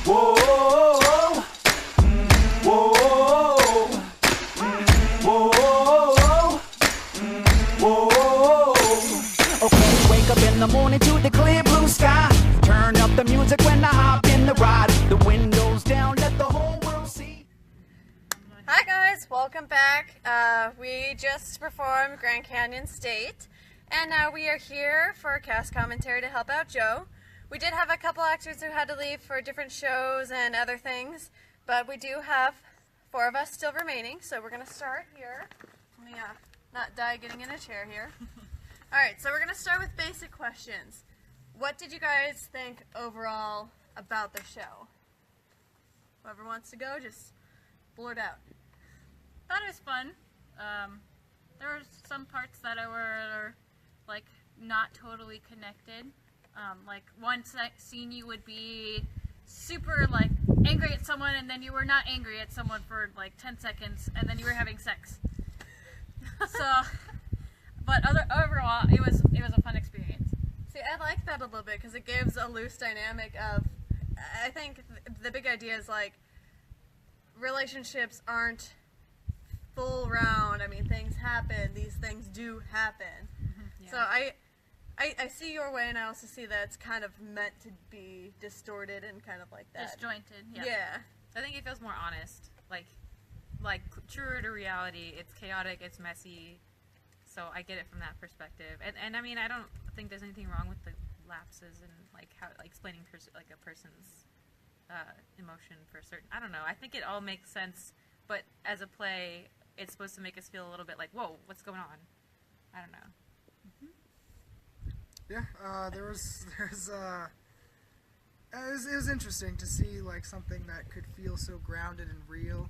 Whoa, whoa, whoa, whoa. Okay, wake up in the morning to the clear blue sky. Turn up the music when I hop in the ride. The windows down, let the whole world see. Hi guys, welcome back. We just performed Grand Canyon State, and now we are here for a cast commentary to help out Joe. We did have a couple actors who had to leave for different shows and other things, but we do have 4 of us still remaining, so we're going to start here. Let me not die getting in a chair here. Alright, so we're going to start with basic questions. What did you guys think overall about the show? Whoever wants to go, just blurt out. Thought it was fun. There were some parts that were like not totally connected. Like one scene you would be super like angry at someone, and then you were not angry at someone for like 10 seconds, and then you were having sex. So, but overall, it was a fun experience. See, I like that a little bit because it gives a loose dynamic of. I think the big idea is like relationships aren't full round. I mean, things happen. These things do happen. Yeah. So I see your way, and I also see that it's kind of meant to be distorted and kind of like that. Disjointed, yeah. Yeah. I think it feels more honest, like truer to reality. It's chaotic, it's messy, so I get it from that perspective. And I mean, I don't think there's anything wrong with the lapses and like how explaining like a person's emotion for certain. I don't know. I think it all makes sense, but as a play, it's supposed to make us feel a little bit like, whoa, what's going on? I don't know. Yeah, it was interesting to see like something that could feel so grounded and real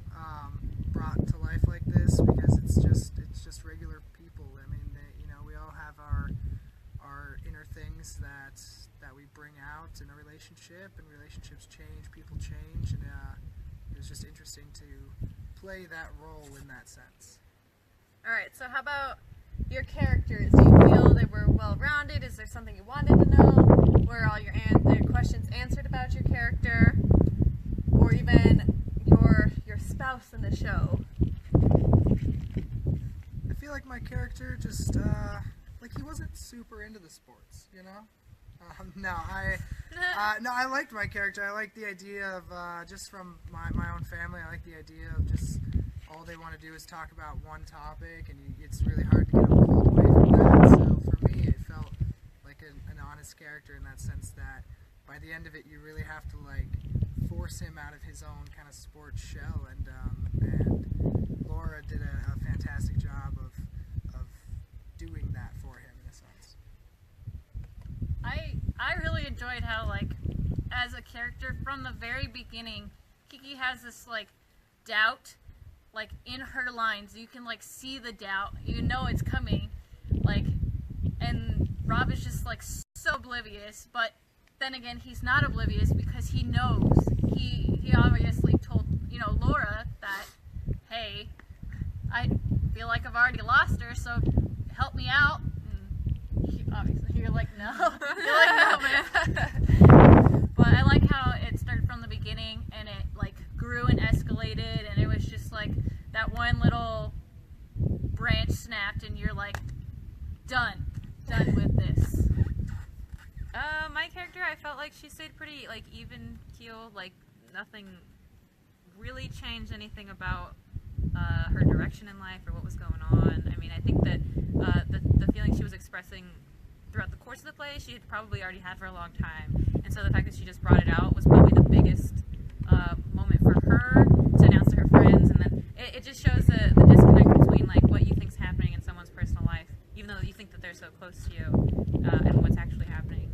brought to life like this, because it's just regular people. I mean, we all have our inner things that we bring out in a relationship, and relationships change, people change, and it was just interesting to play that role in that sense. All right. So how about your characters? Do you feel they were well-rounded? Is there something you wanted to know? Were all your questions answered about your character? Or even your spouse in the show? I feel like my character just, he wasn't super into the sports, you know? I liked my character. I liked the idea of, just from my own family, I like the idea of just all they want to do is talk about one topic, and it's really hard to get pulled away from that. So for me, it felt like an honest character in that sense that by the end of it, you really have to like force him out of his own kind of sports shell. And Laura did a fantastic job of doing that for him in a sense. I really enjoyed how like as a character from the very beginning, Kiki has this like doubt. Like in her lines, you can like see the doubt. You know it's coming, like, and Rob is just like so oblivious. But then again, he's not oblivious because he knows. He obviously told Laura that, hey, I feel like I've already lost her, so help me out. And obviously, you're like no, you're like no, man. But I like how it started from the beginning and it like grew and escalated, and it was just like that one little branch snapped and you're like done with this. My character, I felt like she stayed pretty like even keel, like nothing really changed anything about her direction in life or what was going on. I mean, I think that the feeling she was expressing throughout the course of the play, she had probably already had for a long time, and so the fact that she just brought it out was probably the biggest moment for her to announce to her friends, and then it just shows the disconnect between like what you think's happening in someone's personal life, even though you think that they're so close to you, and what's actually happening.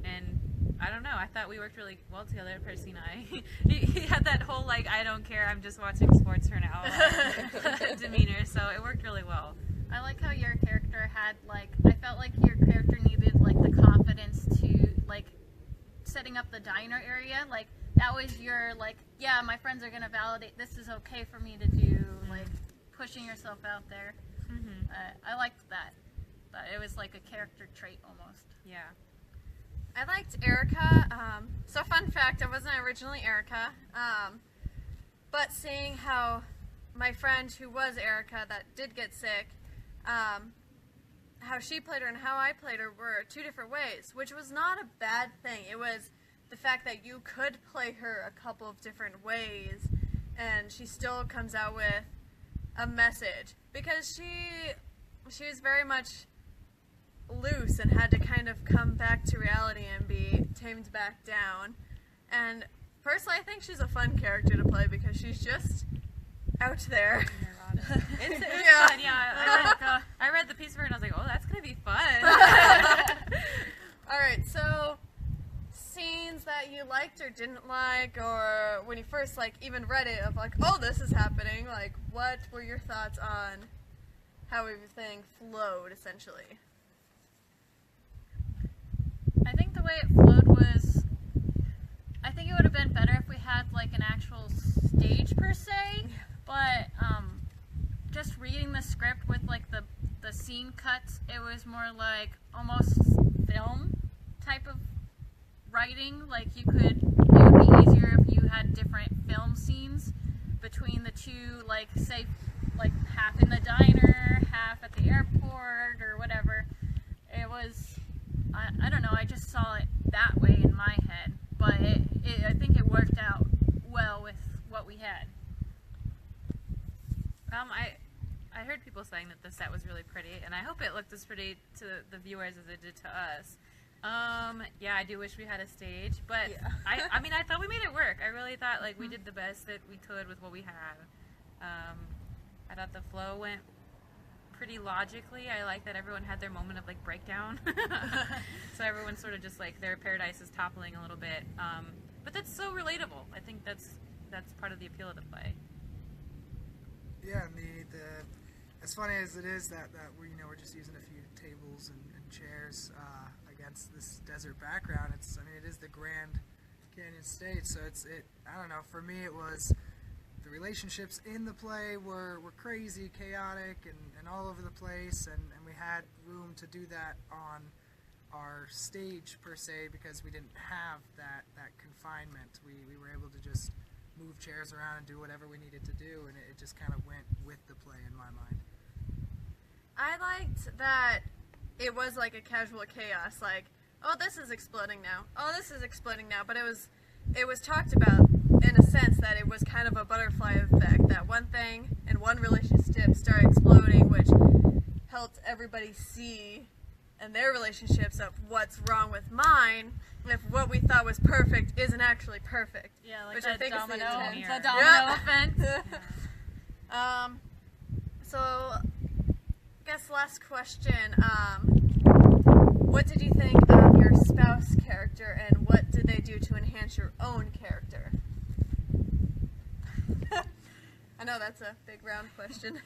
And I don't know, I thought we worked really well together, Percy and I. he had that whole like I don't care, I'm just watching sports for now demeanor, so it worked really well. I like how your character had like, I felt like your character needed like the confidence to like setting up the diner area, like that was your like, yeah, my friends are gonna validate this is okay for me to do, like pushing yourself out there. I liked that, but it was like a character trait almost. Yeah. I liked Erica. So fun fact, I wasn't originally Erica, but seeing how my friend who was Erica that did get sick, how she played her and how I played her were two different ways, which was not a bad thing. It was the fact that you could play her a couple of different ways, and she still comes out with a message, because she was very much loose and had to kind of come back to reality and be tamed back down. And personally, I think she's a fun character to play because she's just out there. It's fun, yeah. I read the piece of her and I was like, oh, that's gonna be fun. Alright, so scenes that you liked or didn't like, or when you first even read it, of oh, this is happening, what were your thoughts on how everything flowed, essentially? I think the way it flowed was, I think it would have been better if we had an actual stage per se, but just reading the script with the scene cuts, it was more almost film type of writing. It would be easier if you had different film scenes between the two, say half in the diner, half at the airport, or whatever. It was, I don't know, I just saw it that way in my head, but I think it worked out well with what we had. I heard people saying that the set was really pretty, and I hope it looked as pretty to the viewers as it did to us. Yeah, I do wish we had a stage, but yeah. I mean, I thought we made it work. I really thought we did the best that we could with what we had. I thought the flow went pretty logically. I like that everyone had their moment of breakdown. So everyone sort of just their paradise is toppling a little bit. But that's so relatable. I think that's part of the appeal of the play. Yeah, and as funny as it is that we're just using a few tables and chairs against this desert background. It is the Grand Canyon State, so I don't know. For me, it was the relationships in the play were crazy, chaotic, and all over the place, and we had room to do that on our stage per se because we didn't have that confinement. We were able to just move chairs around and do whatever we needed to do, and it just kind of went with the play in my mind. I liked that it was a casual chaos, oh, this is exploding now, oh, this is exploding now, but it was talked about in a sense that it was kind of a butterfly effect, that one thing and one relationship started exploding, which helped everybody see in their relationships of what's wrong with mine if what we thought was perfect isn't actually perfect. Yeah, which the I think domino, is the domino effect. So, I guess last question. What did you think of your spouse character, and what did they do to enhance your own character? I know that's a big round question.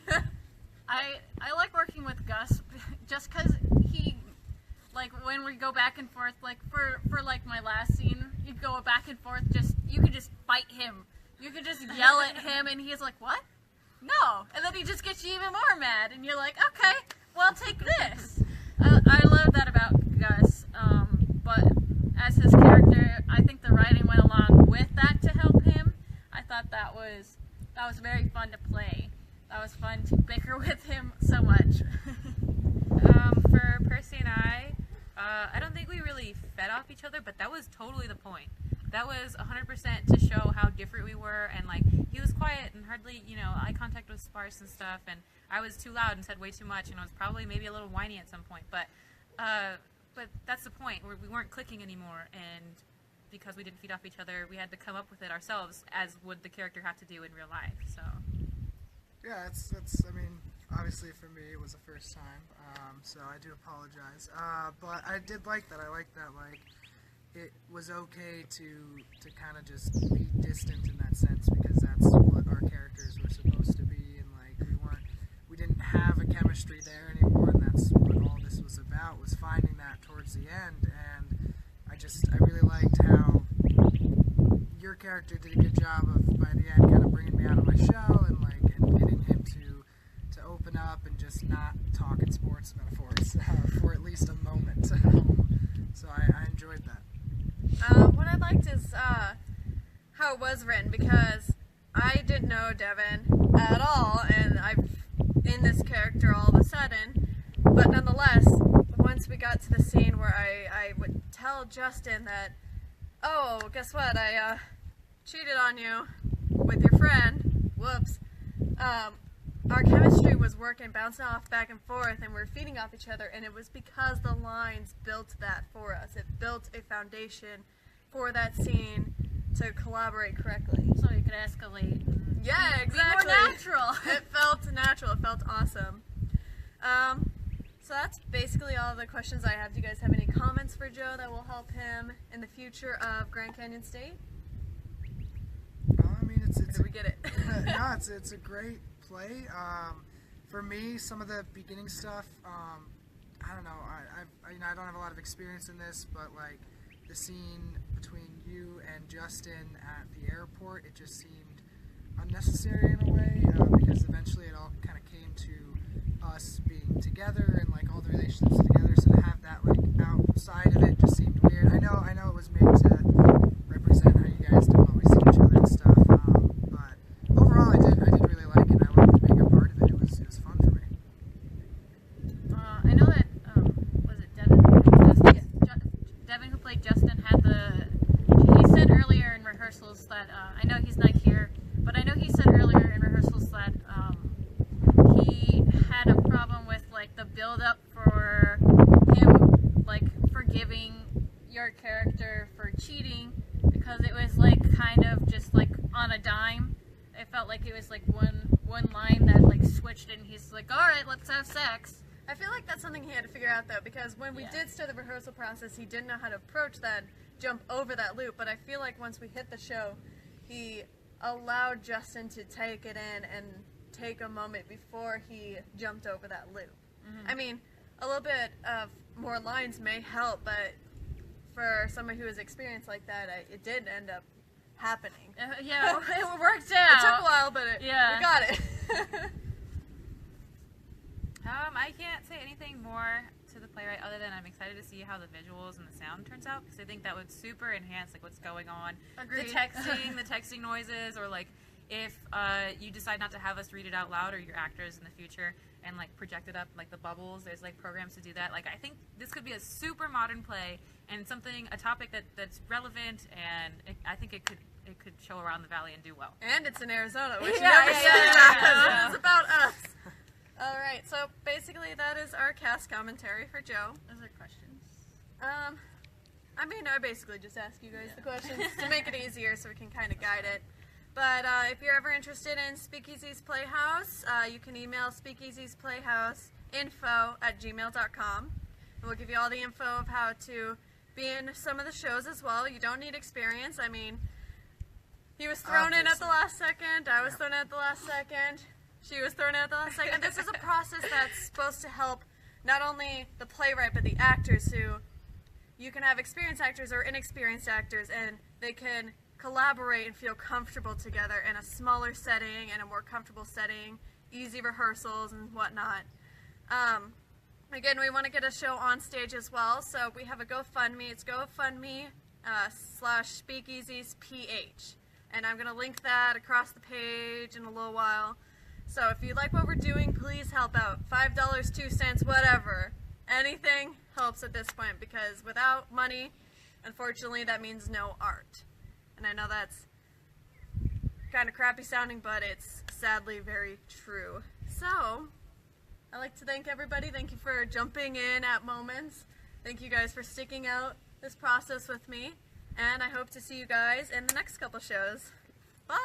I like working with Gus just because he, when we go back and forth, for my last scene, you go back and forth, you could just fight him. You could just yell at him and he's like, what? No. And then he just gets you even more mad and you're like, okay, well, take this. I love that about Gus, but as his character, I think the writing went along with that to help him. I thought that was very fun to play. That was fun to bicker with him so much. For Percy and I don't think we really fed off each other, but that was totally the point. That was 100% to show how different we were, and he was quiet and hardly, eye contact was sparse and stuff, and I was too loud and said way too much, and I was probably maybe a little whiny at some point, but that's the point, where we weren't clicking anymore, and because we didn't feed off each other, we had to come up with it ourselves, as would the character have to do in real life, so. Yeah, that's obviously for me it was the first time, so I do apologize, but I did like that. I liked that, it was okay to kind of just be distant in that sense, because that's what our characters were supposed to be, and we didn't have a chemistry there anymore, and that's what all this was about, was finding that towards the end. And I really liked how your character did a good job of, by the end, kind of bringing me out of my shell and getting him to open up and just not talk in sports metaphors for at least a moment. So I enjoyed that. What I liked is how it was written, because I didn't know Devon at all, and I'm in this character all of a sudden. But nonetheless, once we got to the scene where I would tell Justin that, oh, guess what, I cheated on you with your friend, whoops, our chemistry was working, bouncing off back and forth, and we were feeding off each other, and it was because the lines built that for us. It built a foundation for that scene to collaborate correctly. So you could escalate. Yeah, exactly. Be more natural. It felt natural. It felt awesome. So that's basically all the questions I have. Do you guys have any comments for Joe that will help him in the future of Grand Canyon State? I mean, Did we get it? no, it's a great play. For me, some of the beginning stuff, I don't know. I don't have a lot of experience in this, but like the scene between you and Justin at the airport, it just seemed unnecessary in a way, because eventually it all kind of came to us being together and like all the relationships together. So to have that like outside of it just seemed weird. I know it was made to represent how you guys don't always see each other and stuff. But overall, I did really like it. I loved being a part of it. It was fun for me. I know that was it Devon? Devon, who played Justin, had he said earlier in rehearsals that I know he's not here, but I know he said earlier in rehearsals that he had a problem with like the build up for him like forgiving your character for cheating, because it was like kind of just like on a dime. It felt like it was like one line that like switched and he's like, all right, let's have sex. I feel like that's something he had to figure out though, because when we did start the rehearsal process, he didn't know how to approach that, jump over that loop. But I feel like once we hit the show, he allowed Justin to take it in and take a moment before he jumped over that loop. I mean, a little bit of more lines may help, but for someone who has experience like that, it did end up happening. Yeah, it worked out. It took a while, but we got it. I can't say anything more to the playwright other than I'm excited to see how the visuals and the sound turns out, because I think that would super enhance like what's going on. Agreed. The texting noises, or like if you decide not to have us read it out loud, or your actors in the future, and like project it up like the bubbles. There's like programs to do that. Like I think this could be a super modern play and a topic that's relevant, and I think it could show around the valley and do well. And it's in Arizona, which you never say that. It's about us. All right, so basically that is our cast commentary for Joe. Those are questions. I mean, I basically just ask you guys the questions to make it easier so we can kind of guide it. But if you're ever interested in Speakeasy's Playhouse, you can email Speakeasy's Playhouse info@gmail.com. We'll give you all the info of how to be in some of the shows as well. You don't need experience. I mean, he was thrown in at the last second. I was thrown in at the last second. She was thrown in at the last second. This is a process that's supposed to help not only the playwright, but the actors, who you can have experienced actors or inexperienced actors, and they can collaborate and feel comfortable together in a smaller setting and a more comfortable setting, easy rehearsals and whatnot. Again, we want to get a show on stage as well, so we have a GoFundMe. It's GoFundMe /Speakeasy's PH. And I'm going to link that across the page in a little while. So if you like what we're doing, please help out. $5, 2 cents, whatever. Anything helps at this point, because without money, unfortunately, that means no art. And I know that's kind of crappy sounding, but it's sadly very true. So, I'd like to thank everybody. Thank you for jumping in at moments. Thank you guys for sticking out this process with me. And I hope to see you guys in the next couple shows. Bye!